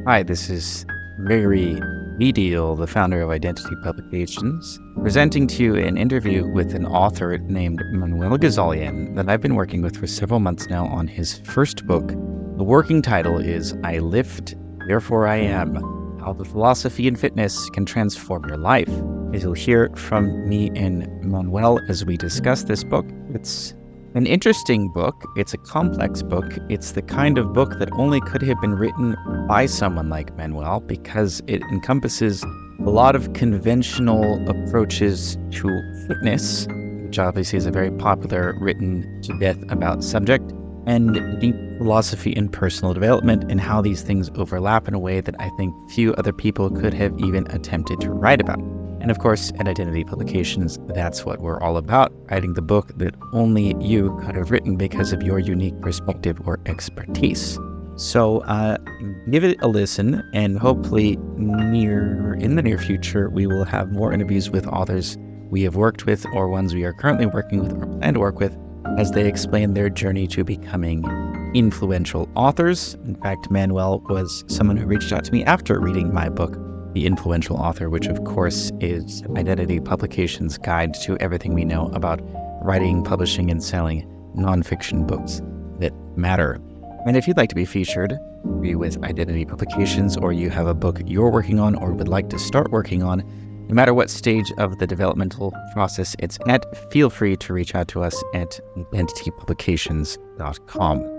Hi, this is Gregory V. Diehl, the founder of Identity Publications, presenting to you an interview with an author named Manuel Gezalyan that I've been working with for several months now on his first book. The working title is I Lift, Therefore I Am, How the Philosophy in Fitness Can Transform Your Life. As you'll hear from me and Manuel as we discuss this book, it's an interesting book. It's a complex book. It's the kind of book that only could have been written by someone like Manuel because it encompasses a lot of conventional approaches to fitness, which obviously is a very popular, written to death about subject, and deep philosophy in personal development and how these things overlap in a way that I think few other people could have even attempted to write about. And of course, at Identity Publications, that's what we're all about, writing the book that only you could have written because of your unique perspective or expertise. So give it a listen, and hopefully in the near future, we will have more interviews with authors we have worked with or ones we are currently working with or plan to work with as they explain their journey to becoming influential authors. In fact, Manuel was someone who reached out to me after reading my book, The Influential Author, which of course is Identity Publications' guide to everything we know about writing, publishing, and selling nonfiction books that matter. And if you'd like to be featured, be with Identity Publications, or you have a book you're working on or would like to start working on, no matter what stage of the developmental process it's at, feel free to reach out to us at identitypublications.com.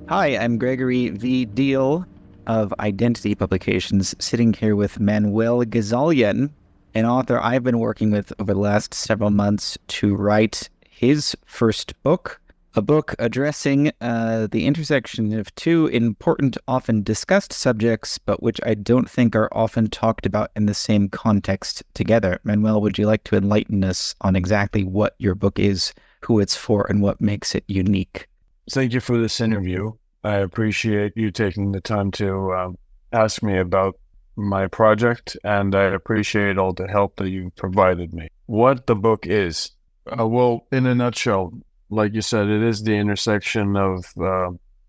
Hi, I'm Gregory V. Diehl of Identity Publications, sitting here with Manuel Gezalyan, an author I've been working with over the last several months to write his first book, a book addressing the intersection of two important, often discussed subjects, but which I don't think are often talked about in the same context together. Manuel, would you like to enlighten us on exactly what your book is, who it's for, and what makes it unique? Thank you for this interview. I appreciate you taking the time to ask me about my project, and I appreciate all the help that you provided me. What the book is, well, in a nutshell, like you said, it is the intersection of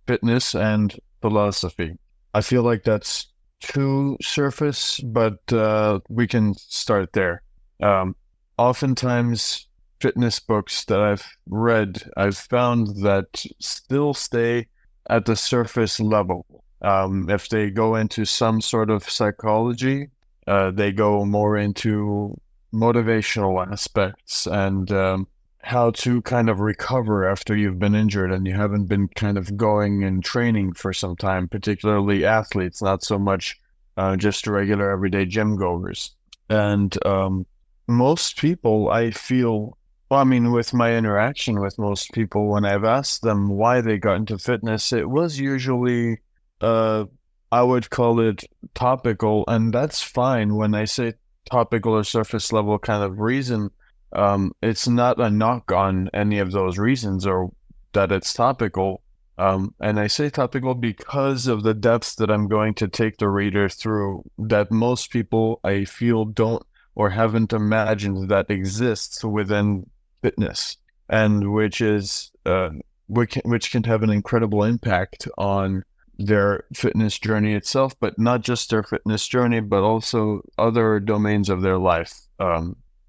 fitness and philosophy. I feel like that's too surface, but we can start there. Oftentimes, fitness books that I've read, I've found that still stay at the surface level. If they go into some sort of psychology, they go more into motivational aspects and how to kind of recover after you've been injured and you haven't been kind of going and training for some time, particularly athletes, not so much just regular everyday gym goers. And most people, I feel, with my interaction with most people, when I've asked them why they got into fitness, it was usually, I would call it topical, and that's fine. When I say topical or surface level kind of reason, it's not a knock on any of those reasons or that it's topical. And I say topical because of the depths that I'm going to take the reader through that most people, I feel, don't or haven't imagined that exists within fitness, and which can have an incredible impact on their fitness journey itself, but not just their fitness journey, but also other domains of their life.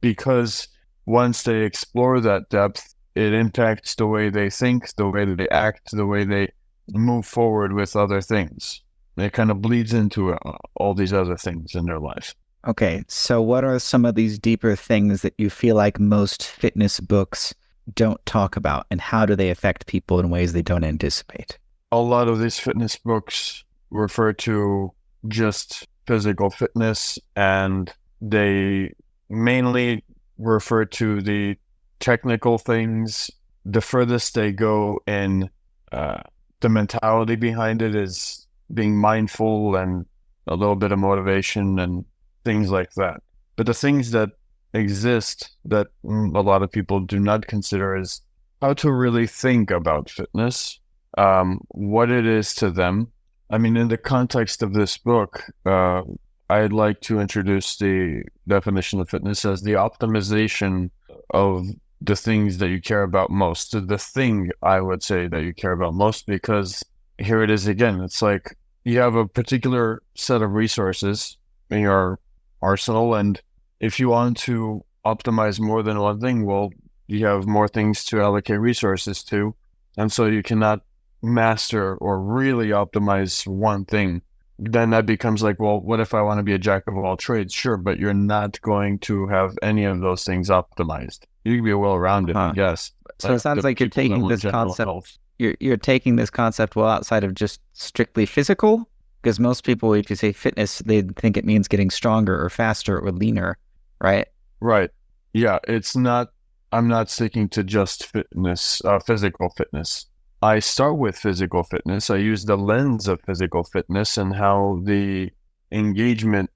Because once they explore that depth, it impacts the way they think, the way that they act, the way they move forward with other things. It kind of bleeds into all these other things in their life. Okay, so what are some of these deeper things that you feel like most fitness books don't talk about, and how do they affect people in ways they don't anticipate? A lot of these fitness books refer to just physical fitness, and they mainly refer to the technical things. The furthest they go in the mentality behind it is being mindful and a little bit of motivation and things like that. But the things that exist that a lot of people do not consider is how to really think about fitness, what it is to them. In the context of this book, I'd like to introduce the definition of fitness as the optimization of the things that you care about most, the thing I would say that you care about most, because here it is again. It's like you have a particular set of resources in your arsenal, and if you want to optimize more than one thing, well, you have more things to allocate resources to, and so you cannot master or really optimize one thing. Then that becomes like, well, what if I want to be a jack of all trades? Sure, but you're not going to have any of those things optimized. You can be well-rounded, I guess. So it sounds like you're taking this concept. You're taking this concept well outside of just strictly physical, because most people, if you say fitness, they think it means getting stronger or faster or leaner, right? Right. Yeah, it's not. I'm not sticking to just fitness, physical fitness. I start with physical fitness. I use the lens of physical fitness and how the engagement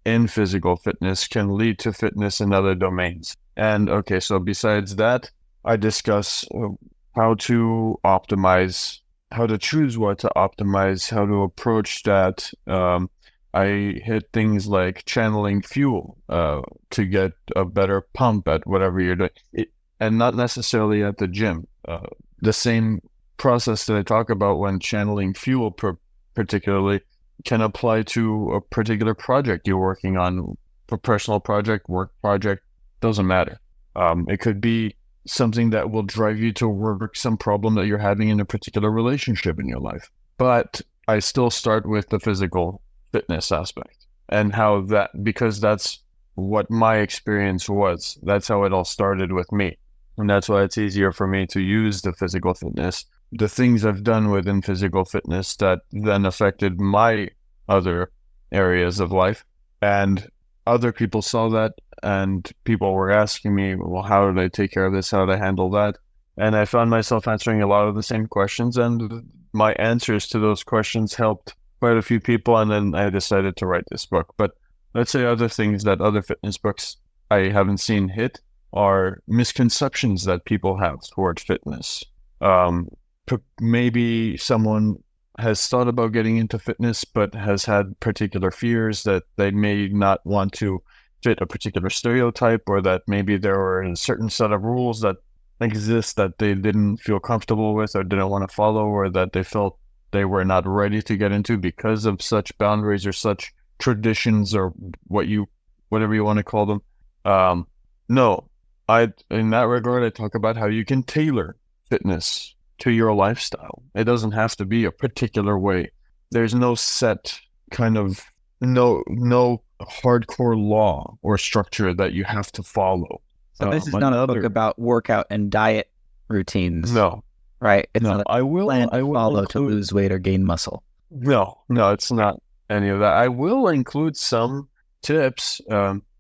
in physical fitness can lead to fitness in other domains. And okay, so besides that, I discuss how to optimize, how to choose what to optimize, how to approach that. I hit things like channeling fuel to get a better pump at whatever you're doing, and not necessarily at the gym. The same process that I talk about when channeling fuel particularly can apply to a particular project you're working on, a personal project, work project, doesn't matter. It could be something that will drive you to work some problem that you're having in a particular relationship in your life. But I still start with the physical fitness aspect and how that, because that's what my experience was. That's how it all started with me. And that's why it's easier for me to use the physical fitness, the things I've done within physical fitness that then affected my other areas of life. And other people saw that, and people were asking me, well, how did I take care of this? How did I handle that? And I found myself answering a lot of the same questions, and my answers to those questions helped quite a few people. And then I decided to write this book. But let's say other things that other fitness books I haven't seen hit are misconceptions that people have toward fitness. Maybe someone has thought about getting into fitness, but has had particular fears that they may not want to fit a particular stereotype, or that maybe there were a certain set of rules that exist that they didn't feel comfortable with or didn't want to follow, or that they felt they were not ready to get into because of such boundaries or such traditions, or whatever you want to call them. No, in that regard, I talk about how you can tailor fitness to your lifestyle. It doesn't have to be a particular way. There's no set kind of, no hardcore law or structure that you have to follow. So this is not a book about workout and diet routines. No. Right? It's not I will follow to lose weight or gain muscle. No, it's not any of that. I will include some tips.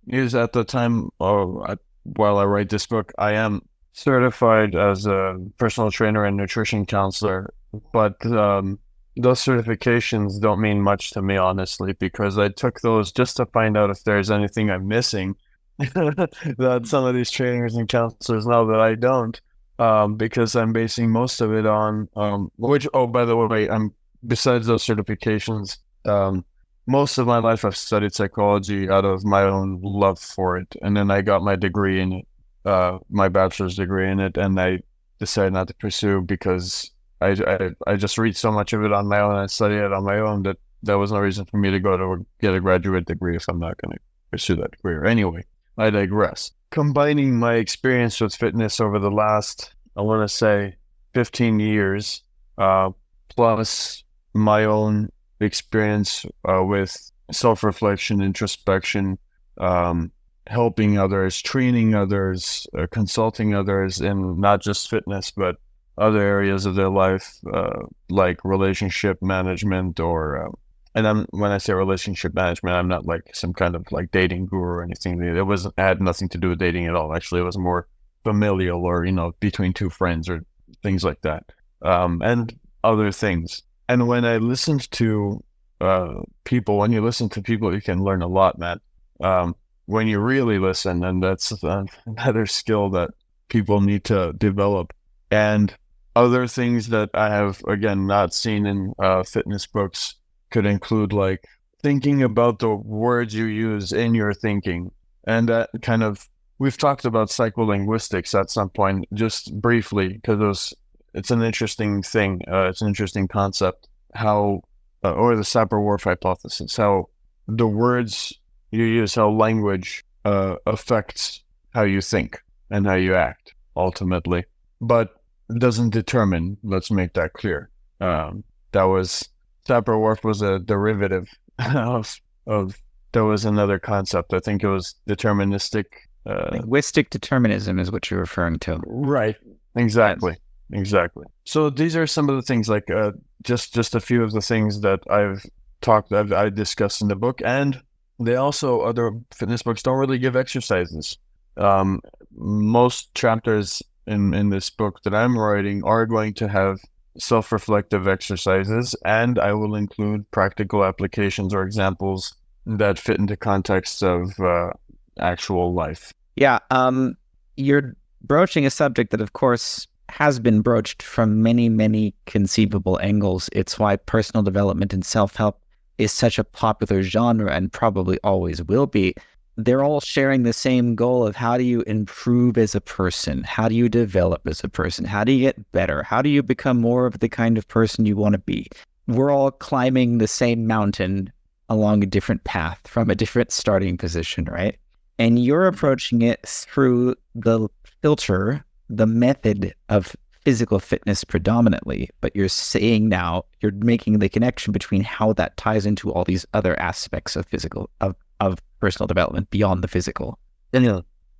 Is at the time, while I write this book, I am certified as a personal trainer and nutrition counselor, but those certifications don't mean much to me, honestly, because I took those just to find out if there's anything I'm missing that some of these trainers and counselors know that I don't, because I'm basing most of it on, by the way, besides those certifications, most of my life I've studied psychology out of my own love for it. And then I got my degree in it, my bachelor's degree in it, and I decided not to pursue because I just read so much of it on my own and study it on my own that there was no reason for me to go to get a graduate degree if I'm not going to pursue that career. Anyway, I digress. Combining my experience with fitness over the last, I want to say, 15 years, plus my own experience with self-reflection, introspection, helping others, training others, consulting others in not just fitness, but other areas of their life, like relationship management, or when I say relationship management, I'm not like some kind of like dating guru or anything. It had nothing to do with dating at all. Actually, it was more familial, or between two friends or things like that, and other things. And when I listened to people, when you listen to people, you can learn a lot, man. When you really listen, and that's another skill that people need to develop. And other things that I have, again, not seen in fitness books could include like thinking about the words you use in your thinking. And that kind of we've talked about psycholinguistics at some point, just briefly, because it's an interesting thing. It's an interesting concept. How, or the Sapir-Whorf hypothesis, how the words you use, how language affects how you think and how you act ultimately, but it doesn't determine. Let's make that clear. Sapir-Whorf was a derivative of there was another concept. I think it was deterministic. Linguistic determinism is what you're referring to. Right. Exactly. Yes. Exactly. So these are some of the things, like just a few of the things that I discussed in the book, and they also, other fitness books don't really give exercises. Most chapters in this book that I'm writing are going to have self-reflective exercises, and I will include practical applications or examples that fit into context of actual life. Yeah, you're broaching a subject that, of course, has been broached from many, many conceivable angles. It's why personal development and self-help is such a popular genre and probably always will be. They're all sharing the same goal of how do you improve as a person? How do you develop as a person? How do you get better? How do you become more of the kind of person you want to be? We're all climbing the same mountain along a different path from a different starting position, right? And you're approaching it through the filter, the method of physical fitness predominantly, but you're saying now, you're making the connection between how that ties into all these other aspects of of personal development beyond the physical.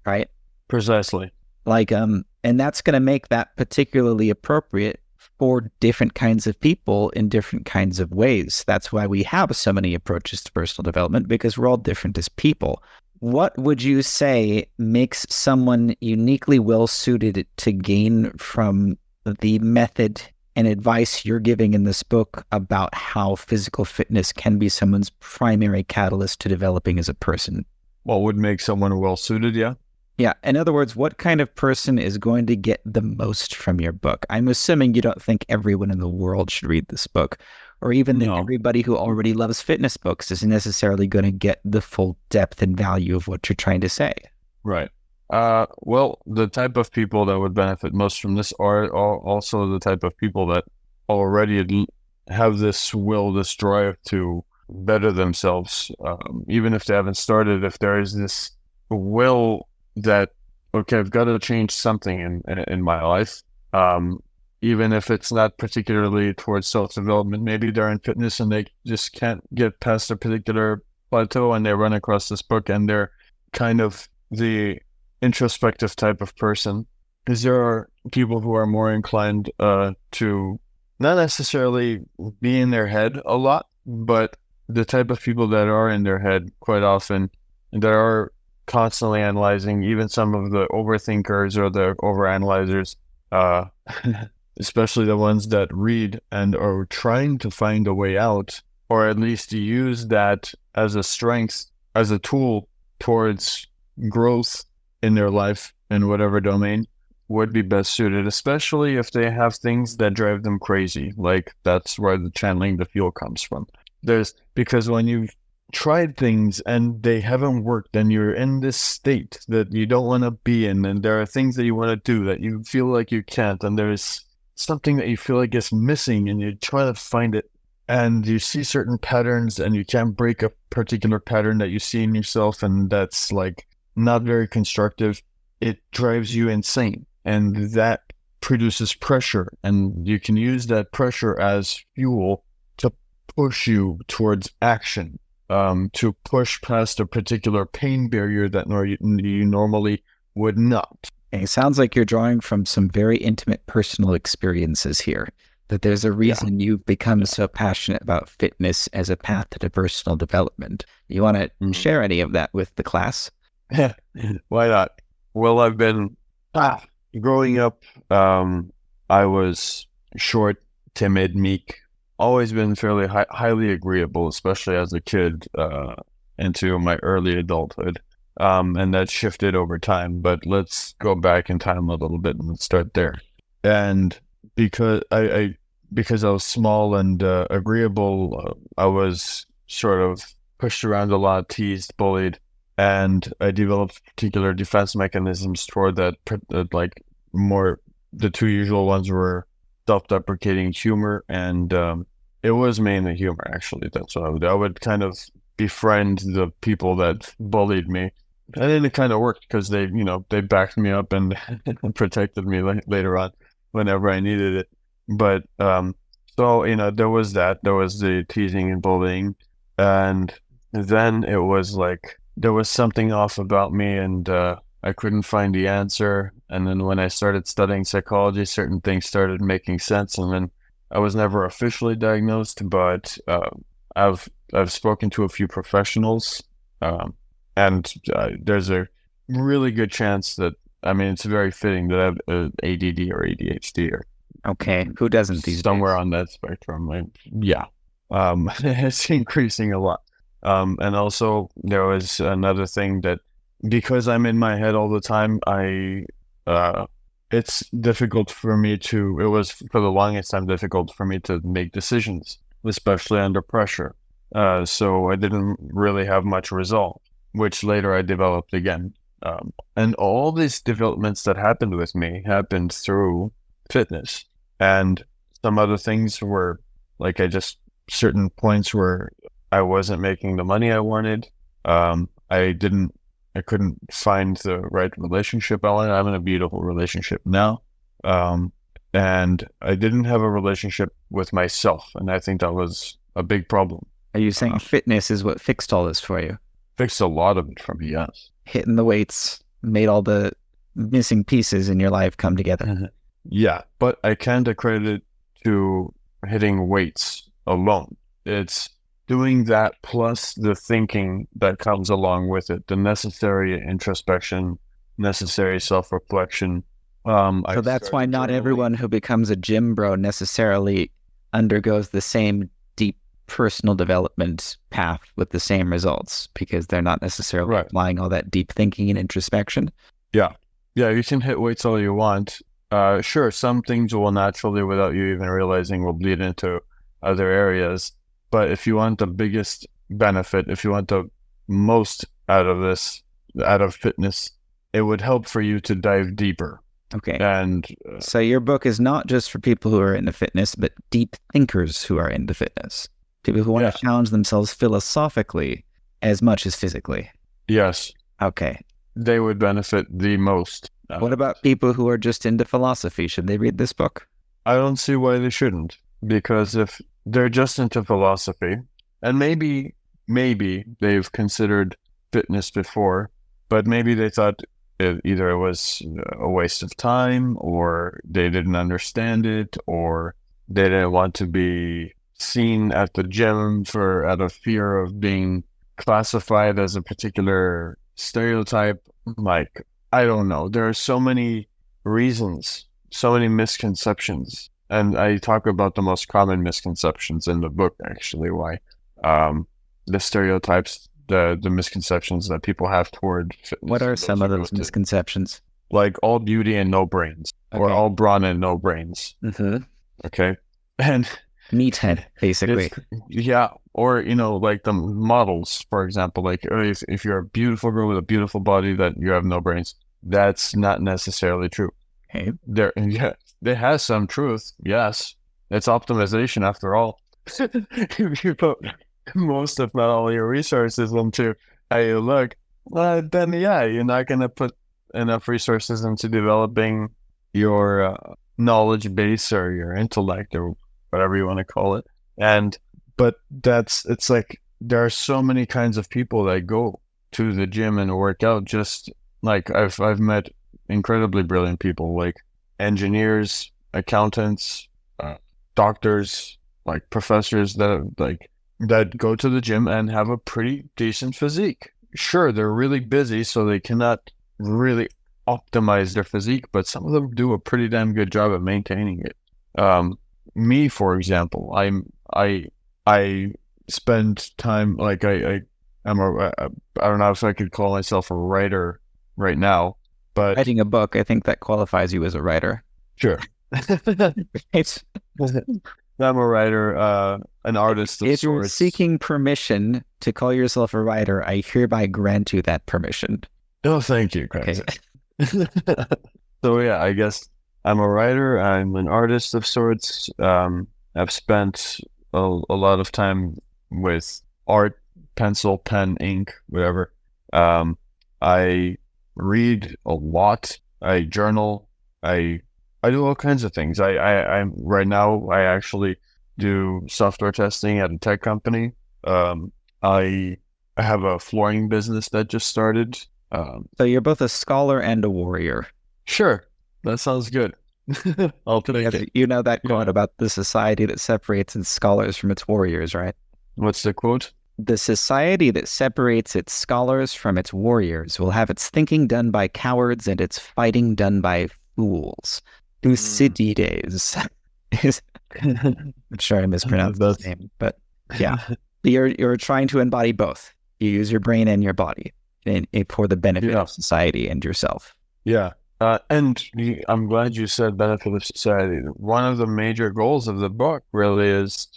Right? Precisely. Like, and that's going to make that particularly appropriate for different kinds of people in different kinds of ways. That's why we have so many approaches to personal development, because we're all different as people. What would you say makes someone uniquely well-suited to gain from the method and advice you're giving in this book about how physical fitness can be someone's primary catalyst to developing as a person? What would make someone well-suited, yeah? Yeah. In other words, what kind of person is going to get the most from your book? I'm assuming you don't think everyone in the world should read this book, or even that everybody who already loves fitness books isn't necessarily going to get the full depth and value of what you're trying to say. Right. Well, the type of people that would benefit most from this are also the type of people that already have this will, this drive to better themselves. Even if they haven't started, if there is this will that, okay, I've got to change something in my life. Even if it's not particularly towards self-development, maybe they're in fitness and they just can't get past a particular plateau, and they run across this book and they're kind of the introspective type of person. Because there are people who are more inclined to not necessarily be in their head a lot, but the type of people that are in their head quite often, that are constantly analyzing, even some of the overthinkers or the overanalyzers, especially the ones that read and are trying to find a way out, or at least use that as a strength, as a tool towards growth in their life in whatever domain, would be best suited, especially if they have things that drive them crazy. Like, that's where the channeling the fuel comes from. Because when you've tried things and they haven't worked, and you're in this state that you don't want to be in, and there are things that you want to do that you feel like you can't, and there's something that you feel like is missing, and you try to find it, and you see certain patterns and you can't break a particular pattern that you see in yourself, and that's like not very constructive. It drives you insane, and that produces pressure, and you can use that pressure as fuel to push you towards action, to push past a particular pain barrier that you normally would not. It sounds like you're drawing from some very intimate personal experiences here, that there's a reason you've become so passionate about fitness as a path to personal development. You want to share any of that with the class? Why not? Well, I've been growing up. I was short, timid, meek, always been fairly highly agreeable, especially as a kid, into my early adulthood. And that shifted over time, but let's go back in time a little bit and start there. And because I was small and agreeable, I was sort of pushed around a lot, teased, bullied, and I developed particular defense mechanisms toward that. Like more, the two usual ones were self-deprecating humor, and it was mainly humor. Actually, that's what I would do. I would kind of befriend the people that bullied me, and then it kind of worked because they backed me up and protected me later on whenever I needed it. But so there was that. There was the teasing and bullying, and then it was like there was something off about me, and I couldn't find the answer. And then when I started studying psychology, certain things started making sense. And then I was never officially diagnosed, but I've spoken to a few professionals, and there's a really good chance that, I mean, it's very fitting that I have ADD or ADHD or Okay, who doesn't these somewhere days? on that spectrum. Yeah, it's increasing a lot. And also there was another thing that, because I'm in my head all the time, it's difficult for me to, it was for the longest time difficult for me to make decisions, especially under pressure. So I didn't really have much resolve, which later I developed again. And all these developments that happened with me happened through fitness. And some other things were like, certain points where I wasn't making the money I wanted. I couldn't find the right relationship I wanted. I'm in a beautiful relationship now. And I didn't have a relationship with myself. And I think that was a big problem. Are you saying fitness is what fixed all this for you? Fixed a lot of it for me, yes. Hitting the weights made all the missing pieces in your life come together. Yeah, but I can't accredit it to hitting weights alone. It's doing that plus the thinking that comes along with it, the necessary introspection, necessary self-reflection. So that's why not everyone who becomes a gym bro necessarily undergoes the same deep personal development path with the same results, because they're not necessarily applying all that deep thinking and introspection. Yeah, you can hit weights all you want. Sure, some things will naturally, without you even realizing, will bleed into other areas. But if you want the biggest benefit, if you want the most out of this, out of fitness, it would help for you to dive deeper. Okay. And so your book is not just for people who are into fitness, but deep thinkers who are into fitness. People who want to challenge themselves philosophically as much as physically. Yes. Okay. They would benefit the most. What about people who are just into philosophy? Should they read this book? I don't see why they shouldn't. Because if they're just into philosophy, and maybe they've considered fitness before, but maybe they thought either it was a waste of time, or they didn't understand it, or they didn't want to be seen at the gym out of fear of being classified as a particular stereotype. Like, I don't know. There are so many reasons, so many misconceptions. And I talk about the most common misconceptions in the book, actually, why the stereotypes, the misconceptions that people have toward fitness. What are some of those misconceptions? Like all beauty and no brains, or all brawn and no brains. Mm-hmm. Okay. And meathead, basically. Yeah. Or, like the models, for example, like if you're a beautiful girl with a beautiful body, that you have no brains. That's not necessarily true. Okay. There has some truth. Yes. It's optimization after all. If you put most, if not all, your resources into how you look, then you're not going to put enough resources into developing your knowledge base or your intellect or whatever you want to call it. But it's like there are so many kinds of people that go to the gym and work out. Just like I've met incredibly brilliant people, like engineers, accountants, doctors, like professors that go to the gym and have a pretty decent physique. Sure, they're really busy, so they cannot really optimize their physique, but some of them do a pretty damn good job at maintaining it. Me, for example, I spend time, like I don't know if I could call myself a writer right now, but writing a book, I think that qualifies you as a writer. Sure. I'm a writer, an artist of If you're sorts. seeking permission to call yourself a writer, I hereby grant you that permission. Oh, thank you, Okay. Craig. So yeah, I guess I'm a writer. I'm an artist of sorts. I've spent a lot of time with art, pencil, pen, ink, whatever. I read a lot. I journal. I do all kinds of things. I'm right now. I actually do software testing at a tech company. I have a flooring business that just started. So you're both a scholar and a warrior. Sure, that sounds good. I'll take it. You know that quote Yeah. about the society that separates its scholars from its warriors, right? What's the quote? The society that separates its scholars from its warriors will have its thinking done by cowards and its fighting done by fools. Thucydides. I'm sure I mispronounced his name, but yeah, you're trying to embody both. You use your brain and your body for the benefit of society and yourself. Yeah. And I'm glad you said benefit of society. One of the major goals of the book really is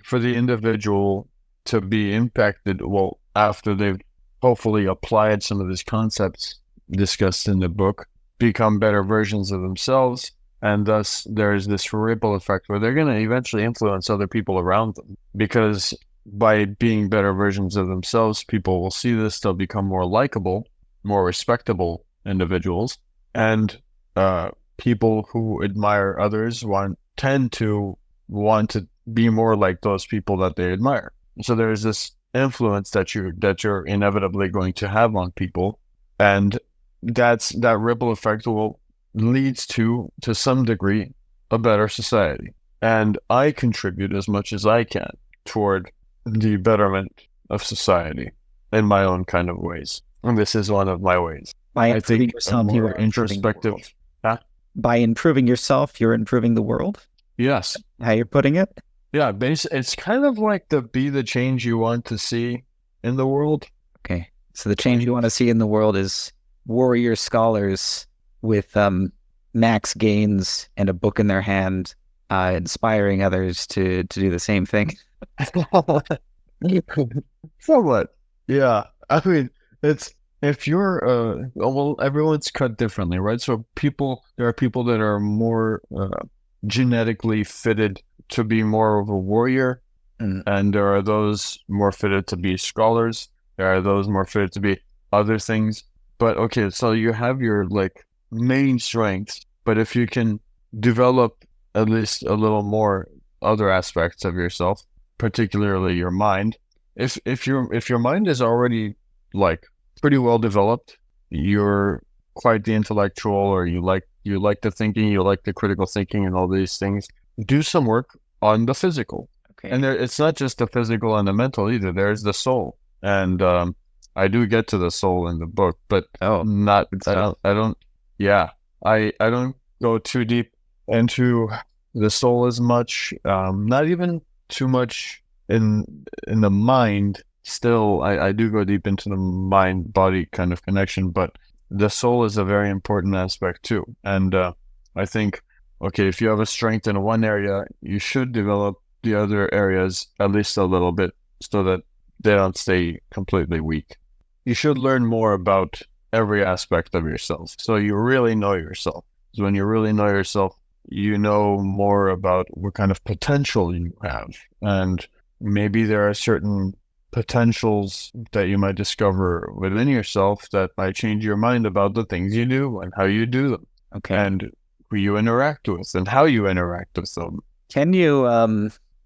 for the individual to be impacted, well, after they've hopefully applied some of these concepts discussed in the book, become better versions of themselves. And thus there's this ripple effect where they're going to eventually influence other people around them, because by being better versions of themselves, people will see this, they'll become more likable, more respectable individuals, and people who admire others tend to want to be more like those people that they admire. So there's this influence that you're inevitably going to have on people, and that ripple effect leads to some degree a better society. And I contribute as much as I can toward the betterment of society in my own kind of ways, and this is one of my ways. By I improving think yourself, a you more are improving the introspective. world. Huh? By improving yourself, you're improving the world. Yes. How you're putting it? Yeah. It's kind of like be the change you want to see in the world. Okay. So the change you want to see in the world is warrior scholars with max gains and a book in their hand, inspiring others to do the same thing. Somewhat. Yeah. I mean, it's if you're well, everyone's cut differently, right? So there are people that are more genetically fitted to be more of a warrior, and there are those more fitted to be scholars. There are those more fitted to be other things. But okay, so you have your main strengths, but if you can develop at least a little more other aspects of yourself, particularly your mind, if your mind is already pretty well developed, you're quite the intellectual, or you like the thinking, you like the critical thinking and all these things, do some work on the physical. Okay. And it's not just the physical and the mental either. There's the soul. And I do get to the soul in the book, but I don't go too deep into the soul as much. Not even too much in the mind. Still, I do go deep into the mind-body kind of connection, but the soul is a very important aspect too. And I think, okay, if you have a strength in one area, you should develop the other areas at least a little bit so that they don't stay completely weak. You should learn more about every aspect of yourself, so you really know yourself. So when you really know yourself, you know more about what kind of potential you have, and maybe there are certain potentials that you might discover within yourself that might change your mind about the things you do and how you do them. Okay. And who you interact with and how you interact with them. Can you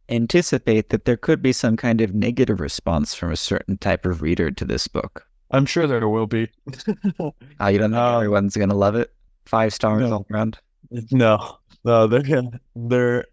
anticipate that there could be some kind of negative response from a certain type of reader to this book? I'm sure there will be. You don't think everyone's going to love it? 5 stars all around? No, there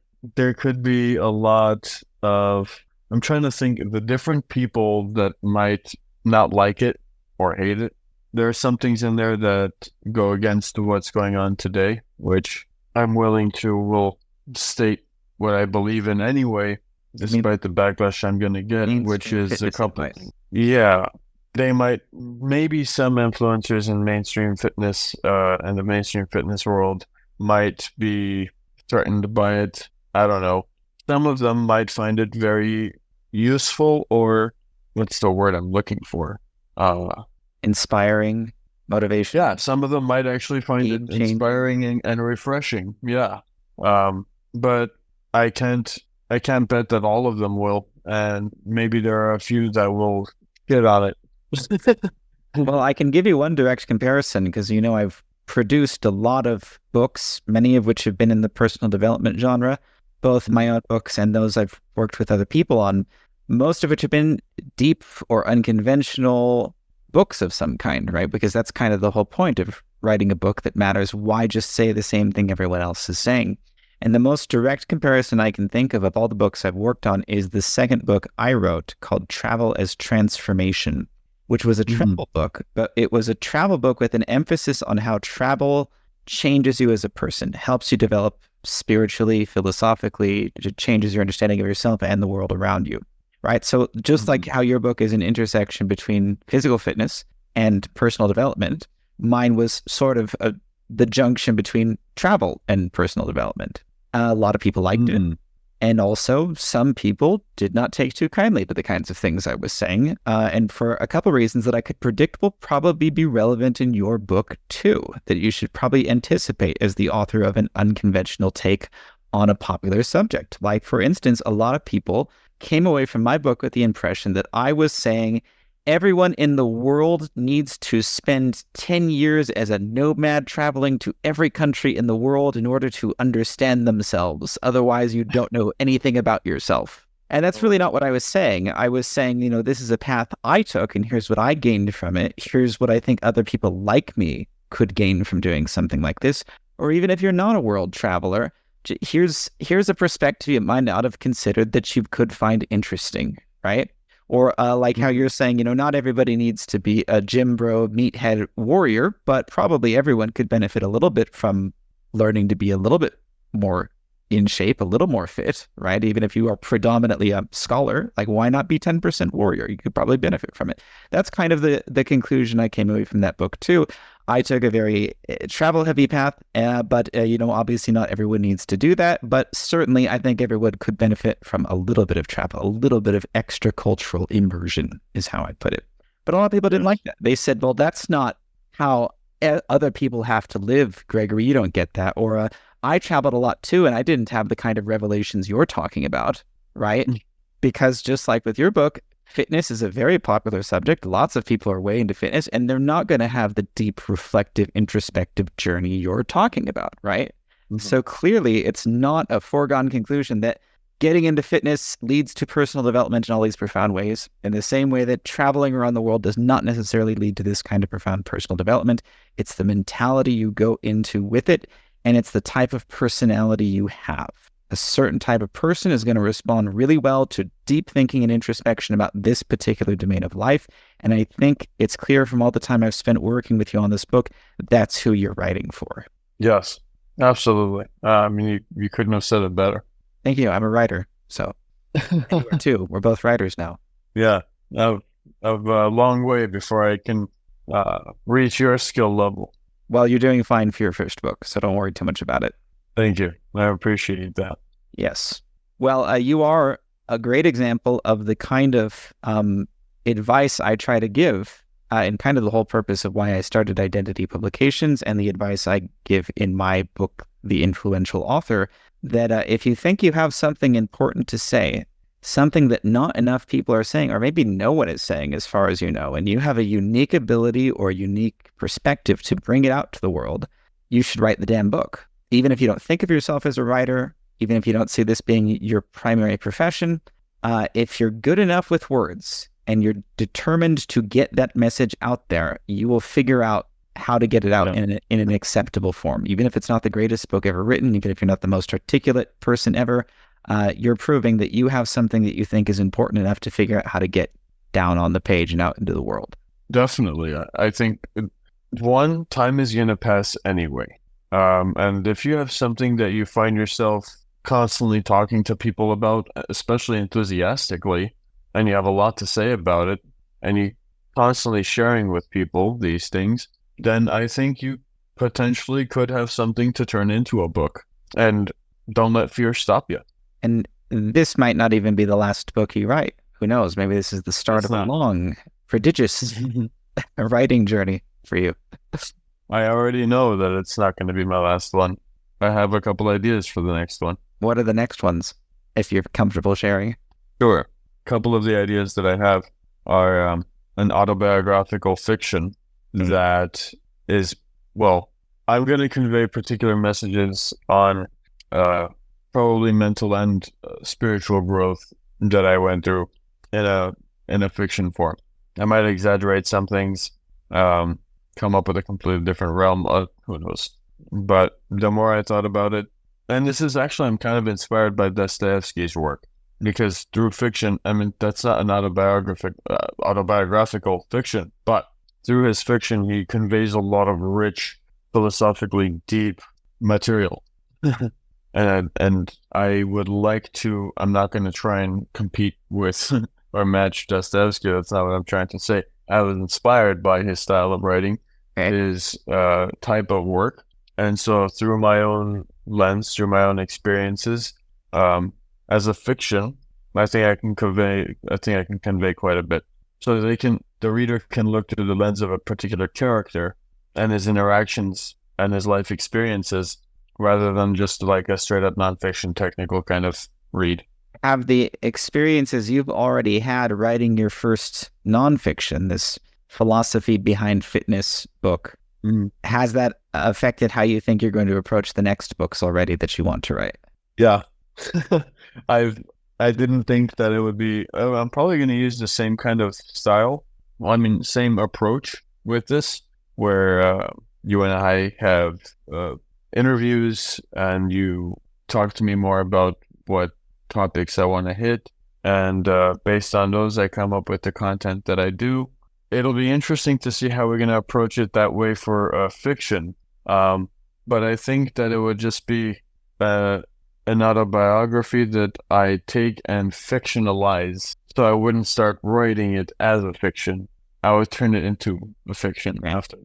could be a lot of, I'm trying to think of the different people that might not like it or hate it. There are some things in there that go against what's going on today, which I'm willing will state what I believe in anyway, despite the backlash I'm going to get, which is a couple. Advice. Yeah, they might, maybe some influencers in mainstream fitness and the mainstream fitness world might be threatened by it. I don't know. some of them might find it very useful, or what's the word I'm looking for? Inspiring, motivation. Yeah, some of them might actually find it Game-changing. inspiring and refreshing. Yeah. But I can't bet that all of them will, and maybe there are a few that will get on it. Well, I can give you one direct comparison because, I've produced a lot of books, many of which have been in the personal development genre, both my own books and those I've worked with other people on, most of which have been deep or unconventional books of some kind, right? Because that's kind of the whole point of writing a book that matters. Why just say the same thing everyone else is saying? And the most direct comparison I can think of all the books I've worked on is the second book I wrote called Travel as Transformation, which was a travel book, but it was a travel book with an emphasis on how travel changes you as a person, helps you develop spiritually, philosophically, it changes your understanding of yourself and the world around you, right? So just like how your book is an intersection between physical fitness and personal development, mine was sort of the junction between travel and personal development. A lot of people liked it. And also, some people did not take too kindly to the kinds of things I was saying. And for a couple reasons that I could predict will probably be relevant in your book too, that you should probably anticipate as the author of an unconventional take on a popular subject. Like, for instance, a lot of people came away from my book with the impression that I was saying everyone in the world needs to spend 10 years as a nomad traveling to every country in the world in order to understand themselves. Otherwise, you don't know anything about yourself. And that's really not what I was saying. I was saying, this is a path I took, and here's what I gained from it. Here's what I think other people like me could gain from doing something like this. Or even if you're not a world traveler, here's a perspective you might not have considered that you could find interesting, right? Or like how you're saying, not everybody needs to be a gym bro, meathead warrior, but probably everyone could benefit a little bit from learning to be a little bit more in shape, a little more fit, right? Even if you are predominantly a scholar, like why not be 10% warrior? You could probably benefit from it. That's kind of the conclusion I came away from that book too. I took a very travel-heavy path, but obviously not everyone needs to do that. But certainly, I think everyone could benefit from a little bit of travel, a little bit of extra cultural immersion, is how I put it. But a lot of people didn't like that. They said, "Well, that's not how other people have to live, Gregory. You don't get that." Or I traveled a lot too, and I didn't have the kind of revelations you're talking about, right? Because just like with your book, fitness is a very popular subject. Lots of people are way into fitness, and they're not going to have the deep, reflective, introspective journey you're talking about, right? So clearly, it's not a foregone conclusion that getting into fitness leads to personal development in all these profound ways, in the same way that traveling around the world does not necessarily lead to this kind of profound personal development. It's the mentality you go into with it, and it's the type of personality you have. A certain type of person is going to respond really well to deep thinking and introspection about this particular domain of life. And I think it's clear from all the time I've spent working with you on this book, that's who you're writing for. Yes, absolutely. You couldn't have said it better. Thank you. I'm a writer. So you are too. We're both writers now. Yeah. I've a long way before I can reach your skill level. Well, you're doing fine for your first book, so don't worry too much about it. Thank you. I appreciate that. Yes. Well, you are a great example of the kind of advice I try to give and kind of the whole purpose of why I started Identity Publications and the advice I give in my book, The Influential Author, that if you think you have something important to say, something that not enough people are saying, or maybe no one is saying as far as you know, and you have a unique ability or unique perspective to bring it out to the world, you should write the damn book. Even if you don't think of yourself as a writer, even if you don't see this being your primary profession, if you're good enough with words and you're determined to get that message out there, you will figure out how to get it out in an acceptable form. Even if it's not the greatest book ever written, even if you're not the most articulate person ever, you're proving that you have something that you think is important enough to figure out how to get down on the page and out into the world. Definitely. I think time is going to pass anyway. And if you have something that you find yourself constantly talking to people about, especially enthusiastically, and you have a lot to say about it, and you constantly sharing with people these things, then I think you potentially could have something to turn into a book. And don't let fear stop you. And this might not even be the last book you write. Who knows? Maybe this is the start of a long, prodigious writing journey for you. I already know that it's not going to be my last one. I have a couple ideas for the next one. What are the next ones, if you're comfortable sharing? Sure. A couple of the ideas that I have are an autobiographical fiction that is, well, I'm going to convey particular messages on probably mental and spiritual growth that I went through in a fiction form. I might exaggerate some things, come up with a completely different realm. Who knows? But the more I thought about it, and this is actually, I'm kind of inspired by Dostoevsky's work, because through fiction, I mean, that's not an autobiographical fiction, but through his fiction, he conveys a lot of rich, philosophically deep material. And I would like to, I'm not going to try and compete with or match Dostoevsky. That's not what I'm trying to say. I was inspired by his style of writing, his type of work. And so through my own lens, through my own experiences, as a fiction, I think I can convey quite a bit. So the reader can look through the lens of a particular character and his interactions and his life experiences, rather than just like a straight up nonfiction technical kind of read. Have the experiences you've already had writing your first nonfiction, this philosophy behind fitness book, has that affected how you think you're going to approach the next books already that you want to write? Yeah. I didn't think that it would be, I'm probably going to use the same kind of style. Well, I mean, same approach with this, where you and I have interviews and you talk to me more about what topics I want to hit. And based on those, I come up with the content that I do. It'll be interesting to see how we're going to approach it that way for fiction. But I think that it would just be an autobiography that I take and fictionalize. So I wouldn't start writing it as a fiction. I would turn it into a fiction after.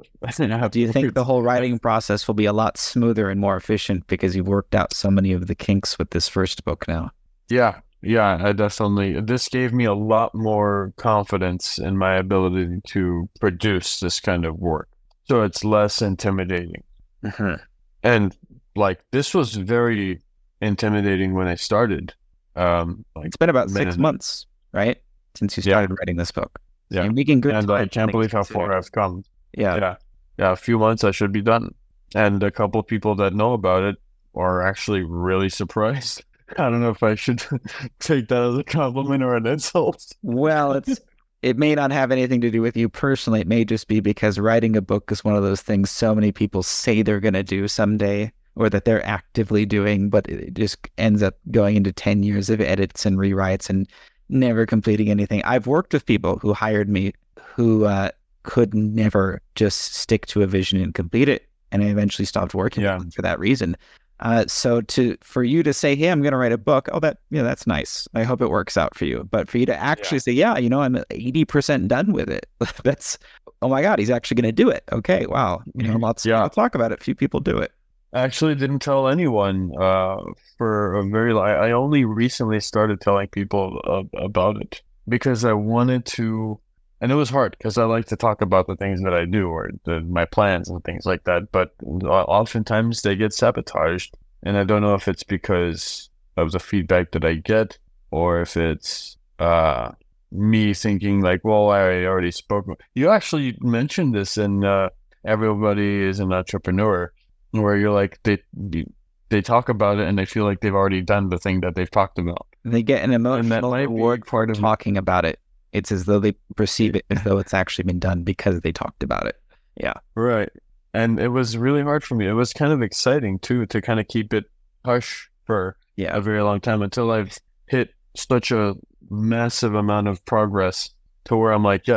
Do you think the whole writing process will be a lot smoother and more efficient because you've worked out so many of the kinks with this first book now? Yeah, I definitely. This gave me a lot more confidence in my ability to produce this kind of work. So it's less intimidating. And like, this was very intimidating when I started. It's been about 6 months, right? Since you started writing this book. So yeah. You're making good and I can't believe how far I've come. Yeah. A few months I should be done. And a couple people that know about it are actually really surprised. I don't know if I should take that as a compliment or an insult. Well, it may not have anything to do with you personally. It may just be because writing a book is one of those things so many people say they're going to do someday, or that they're actively doing, but it just ends up going into 10 years of edits and rewrites and never completing anything. I've worked with people who hired me who could never just stick to a vision and complete it, and I eventually stopped working with them for that reason. So for you to say, hey, I'm going to write a book, that's nice. I hope it works out for you. But for you to actually say, I'm 80% done with it. That's, oh my God, he's actually going to do it. Okay, wow. Lots to talk about it. Few people do it. I actually didn't tell anyone for a very long. I only recently started telling people about it because I wanted to, and it was hard because I like to talk about the things that I do or my plans and things like that. But oftentimes they get sabotaged, and I don't know if it's because of the feedback that I get or if it's me thinking like, well, I already spoke. You actually mentioned this in Everybody is an Entrepreneur, where you're like, they talk about it and they feel like they've already done the thing that they've talked about. They get an emotional reward for talking about it. It's as though they perceive it as though it's actually been done because they talked about it. Yeah. Right. And it was really hard for me. It was kind of exciting too, to kind of keep it hush for a very long time until I've hit such a massive amount of progress to where I'm like,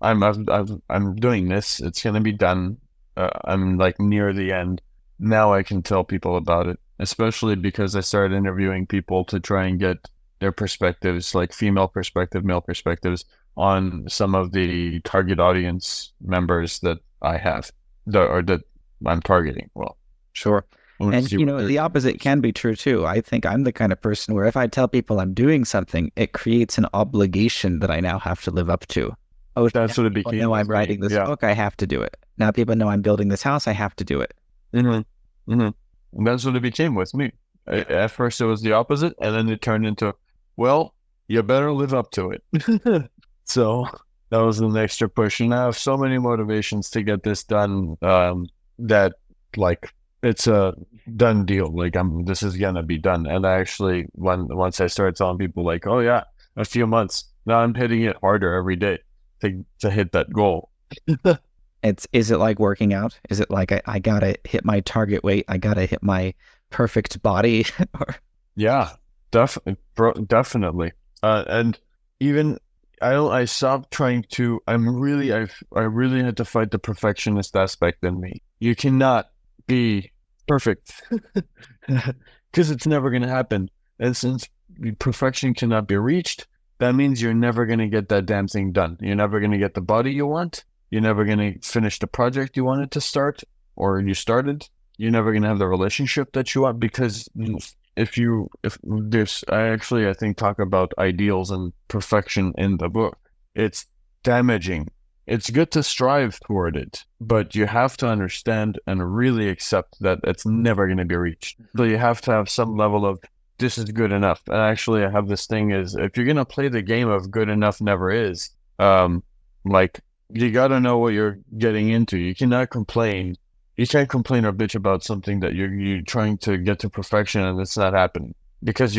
I'm doing this. It's going to be done. I'm like near the end. Now I can tell people about it, especially because I started interviewing people to try and get their perspectives, like female perspective, male perspectives, on some of the target audience members that I have, that I'm targeting. Well, sure. And, the opposite can be true too. I think I'm the kind of person where if I tell people I'm doing something, it creates an obligation that I now have to live up to. Oh, that's what it became. Now I'm writing this book, I have to do it. Now people know I'm building this house, I have to do it. Mm-hmm. Mm-hmm. And that's what it became with me. At first it was the opposite, and then it turned into, well, you better live up to it. So that was an extra push. And I have so many motivations to get this done that, like, it's a done deal. Like, this is going to be done. And I actually, once I started telling people, like, oh, yeah, a few months, now I'm hitting it harder every day to hit that goal. Is it like working out? Is it like I got to hit my target weight? I got to hit my perfect body? Yeah, definitely. And even I stopped trying to. I really had to fight the perfectionist aspect in me. You cannot be perfect because it's never going to happen. And since perfection cannot be reached, that means you're never going to get that damn thing done. You're never going to get the body you want. You're never going to finish the project you wanted to start or you started. You're never going to have the relationship that you want, because I think talk about ideals and perfection in the book. It's damaging. It's good to strive toward it, but you have to understand and really accept that it's never going to be reached. So you have to have some level of, this is good enough. And actually, I have this thing is, if you're going to play the game of good enough never is, like, you got to know what you're getting into. You cannot complain. You can't complain or bitch about something that you're trying to get to perfection and it's not happening, because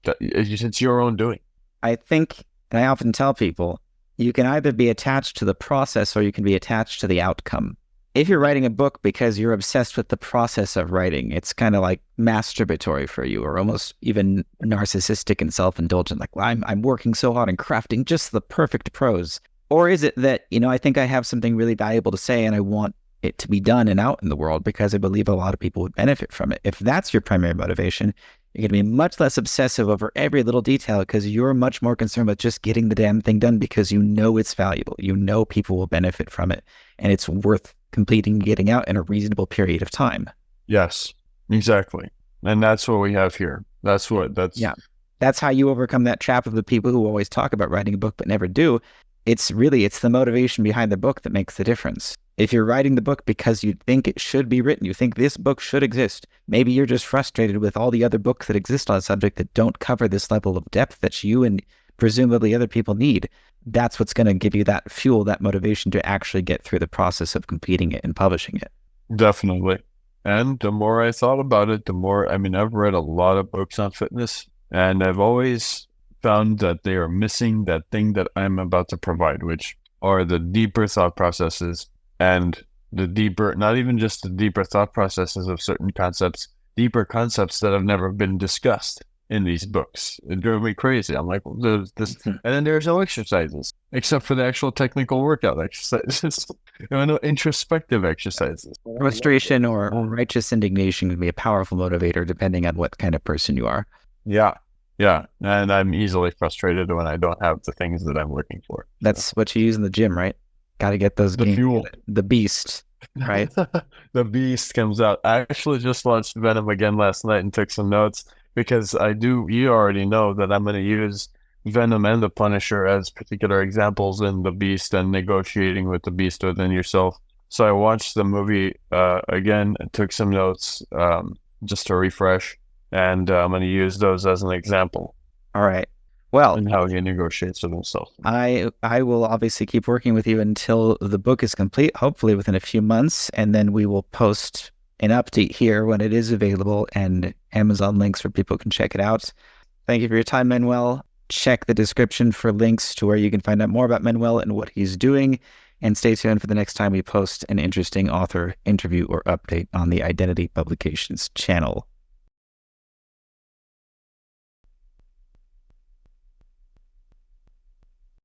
it's your own doing. I think, and I often tell people, you can either be attached to the process or you can be attached to the outcome. If you're writing a book because you're obsessed with the process of writing, it's kind of like masturbatory for you, or almost even narcissistic and self-indulgent. Like, well, I'm working so hard and crafting just the perfect prose. Or is it that, I think I have something really valuable to say and I want it to be done and out in the world because I believe a lot of people would benefit from it. If that's your primary motivation, you're going to be much less obsessive over every little detail because you're much more concerned with just getting the damn thing done because you know it's valuable. You know people will benefit from it and it's worth completing and getting out in a reasonable period of time. Yes, exactly. And that's what we have here. That's how you overcome that trap of the people who always talk about writing a book but never do. It's the motivation behind the book that makes the difference. If you're writing the book because you think it should be written, you think this book should exist, maybe you're just frustrated with all the other books that exist on a subject that don't cover this level of depth that you and presumably other people need. That's what's going to give you that fuel, that motivation to actually get through the process of completing it and publishing it. Definitely. And the more I thought about it, I've read a lot of books on fitness, and I've always found that they are missing that thing that I'm about to provide, which are the deeper thought processes and the deeper, not even just the deeper thought processes of certain concepts, deeper concepts that have never been discussed in these books. It drove me crazy. I'm like, there's this, and then there's no exercises except for the actual technical workout exercises. No introspective exercises. Frustration or righteous indignation can be a powerful motivator depending on what kind of person you are. Yeah, and I'm easily frustrated when I don't have the things that I'm looking for. That's what you use in the gym, right? Got to get those fuel. The beast, right? The beast comes out. I actually just watched Venom again last night and took some notes because you already know that I'm going to use Venom and the Punisher as particular examples in the beast and negotiating with the beast within yourself. So I watched the movie again and took some notes just to refresh. And I'm going to use those as an example. All right. Well, and how he negotiates with himself. I will obviously keep working with you until the book is complete, hopefully within a few months. And then we will post an update here when it is available and Amazon links where people can check it out. Thank you for your time, Manuel. Check the description for links to where you can find out more about Manuel and what he's doing. And stay tuned for the next time we post an interesting author interview or update on the Identity Publications channel.